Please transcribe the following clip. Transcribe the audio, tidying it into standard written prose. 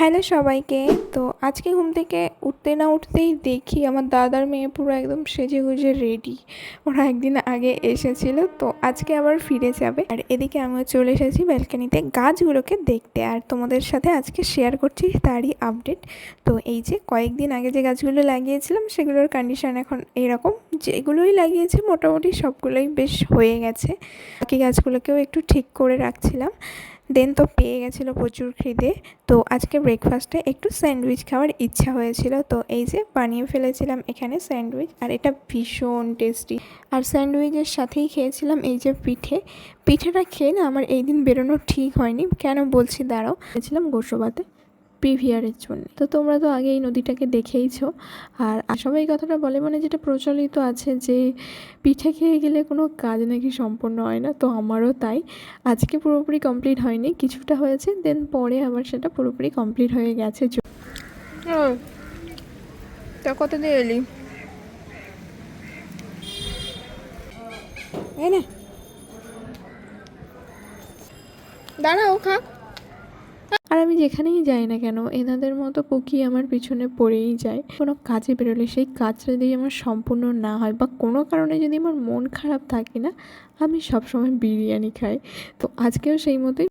Hello সবাইকে। তো আজকে ঘুম থেকে উঠতে না উঠতেই দেখি আমার দাদার মেয়ে পুরো একদম সেজেগুজে রেডি। ওরা একদিন আগে এসেছিল, তো আজকে আবার ফিরে যাবে। আর এদিকে আমিও চলে এসেছি ব্যালকনিতে গাছগুলোকে দেখতে, আর তোমাদের সাথে আজকে শেয়ার করছি তারই আপডেট। তো এই যে কয়েকদিন আগে যে গাছগুলো লাগিয়েছিলাম সেগুলোর কন্ডিশন এখন এরকম। যেগুলোই লাগিয়েছি মোটামুটি সবগুলোই বেশ হয়ে গেছে, বাকি গাছগুলোকেও একটু ঠিক করে রাখছিলাম। দেন তো পেয়ে গেছিলো প্রচুর খিদে, তো আজকে ব্রেকফাস্টে একটু স্যান্ডউইচ খাওয়ার ইচ্ছা হয়েছিল। তো এই যে বানিয়ে ফেলেছিলাম এখানে স্যান্ডউইচ, আর এটা ভীষণ টেস্টি। আর স্যান্ডউইচের সাথেই খেয়েছিলাম এই যে পিঠেটা খেয়ে না আমার এই দিন বেরোনো ঠিক হয়নি। কেন বলছি দাঁড়াও। খেয়েছিলাম গোসবাতে পিভিআরের জন্য। তো তোমরা তো আগে এই নদীটাকে দেখেইছো। আর সবাই কথাটা বলে, মানে যেটা প্রচলিত আছে যে পিঠে খেয়ে গেলে কোনো কাজ নাকি সম্পূর্ণ হয় না। তো আমারও তাই। আজকে পুরোপুরি কমপ্লিট হয়নি, কিছুটা হয়েছে, দেন পরে আবার সেটা পুরোপুরি কমপ্লিট হয়ে গেছে। তা কত দিয়ে এলি? এই না, দাঁড়াও খা। আর আমি যেখানেই যাই না কেন এনাদের মতো পুকি আমার পিছনে পড়েই যায়। কোনো কাজে বেরোলে সেই কাজটা যদি আমার সম্পূর্ণ না হয় বা কোনো কারণে যদি আমার মন খারাপ থাকে না, আমি সবসময় বিরিয়ানি খাই। তো আজকেও সেই মতোই